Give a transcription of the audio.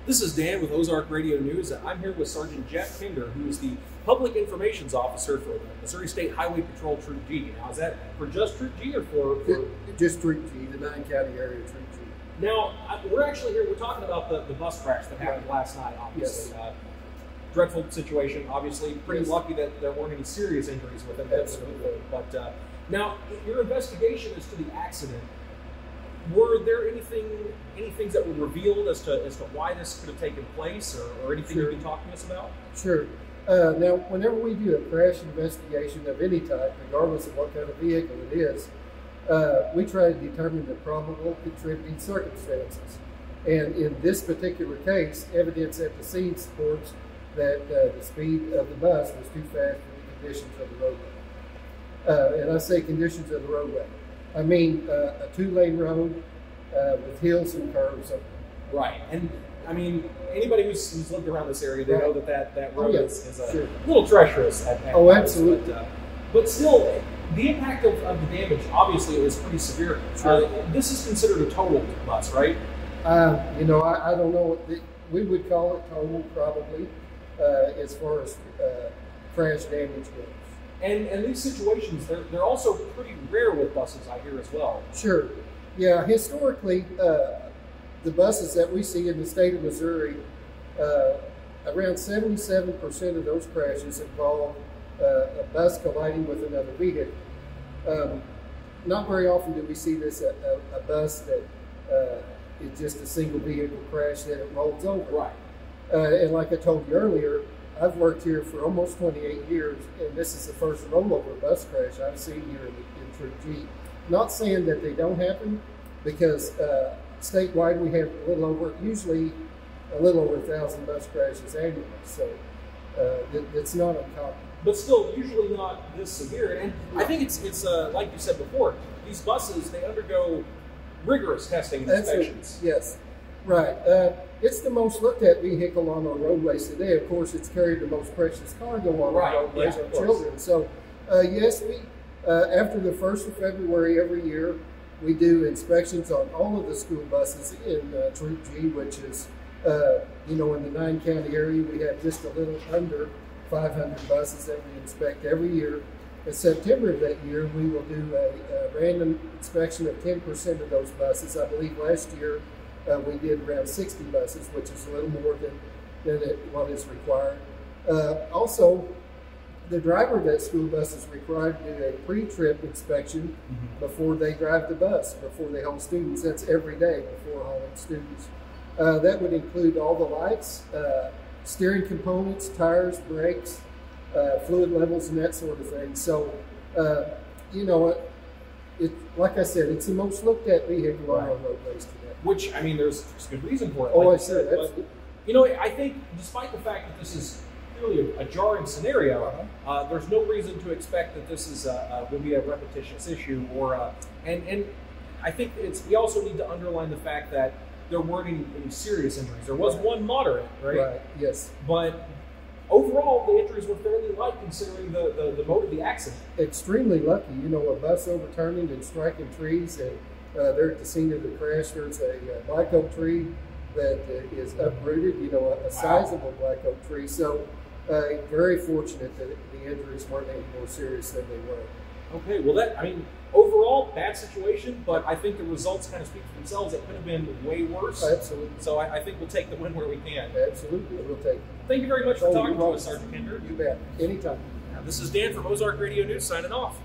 This is Dan with Ozark Radio News, and I'm here with Sergeant Jeff Kinder, who is the Public Informations Officer for the Missouri State Highway Patrol Troop G. Now, is that for just Troop G or for just Troop G, the 9-county area Troop G? Now, we're actually here, we're talking about the bus crash that happened last night, obviously. Yes. Dreadful situation, obviously. Pretty lucky that there weren't any serious injuries with it. Absolutely. But now, your investigation as to the accident, were there any things that were revealed as to why this could have taken place, or anything you can talk to us about? Sure. Now, whenever we do a crash investigation of any type, regardless of what kind of vehicle it is, we try to determine the probable contributing circumstances. And in this particular case, evidence at the scene supports that the speed of the bus was too fast for the conditions of the roadway. And I say conditions of the roadway, I mean a 2-lane road with hills and curves. Right. And I mean, anybody who's lived around this area, they know that road is a little treacherous at times, absolutely. But still, the impact of the damage obviously is pretty severe. Sure. This is considered a totaled bus, right? You know, I don't know. We would call it total probably, as far as crash damage goes. And these situations, they're also pretty rare with buses, I hear, as well. Sure. Yeah, historically, the buses that we see in the state of Missouri, around 77% of those crashes involve a bus colliding with another vehicle. Not very often do we see this, a bus that is just a single vehicle crash that it rolls over. Right. And like I told you earlier, I've worked here for almost 28 years, and this is the first rollover bus crash I've seen here in Troop G. Not saying that they don't happen, because statewide we have usually a little over 1,000 bus crashes annually, so it's not uncommon. But still, usually not this severe. And I think it's like you said before, these buses, they undergo rigorous testing and inspections. Yes, right. It's the most looked at vehicle on our roadways today. Of course, it's carried the most precious cargo on our roadways, our children. So, yes, we after the 1st of February every year, we do inspections on all of the school buses in Troop G, which is, you know, in the 9-county area, we have just a little under 500 buses that we inspect every year. In September of that year, we will do a random inspection of 10% of those buses. I believe last year we did around 60 buses, which is a little more than what is required. Also, the driver of that school bus is required to do a pre-trip inspection before they drive the bus, before they haul students. That's every day before hauling students. That would include all the lights, steering components, tires, brakes, fluid levels, and that sort of thing. So, you know, like I said, it's the most looked at vehicle on our roadways today. Which, I mean, there's good reason for it. Oh, like I said, but, you know, I think despite the fact that this is clearly a jarring scenario, there's no reason to expect that this is will be a repetitious issue. Or and I think we also need to underline the fact that there weren't any serious injuries. There was one moderate, right? Right. Yes. But overall, the injuries were fairly light considering the mode of the accident. Extremely lucky. You know, a bus overturning and striking trees, and there at the scene of the crash, there's a black oak tree that is uprooted, you know, a sizable black oak tree. So very fortunate that the injuries weren't any more serious than they were. Okay, well I mean, overall, bad situation, but I think the results kind of speak for themselves. It could have been way worse. Absolutely. So I think we'll take the win where we can. Absolutely, we'll take it. Thank you very much for talking to us, Sergeant Kinder. You bet. Anytime. Now, this is Dan from Ozark Radio News signing off.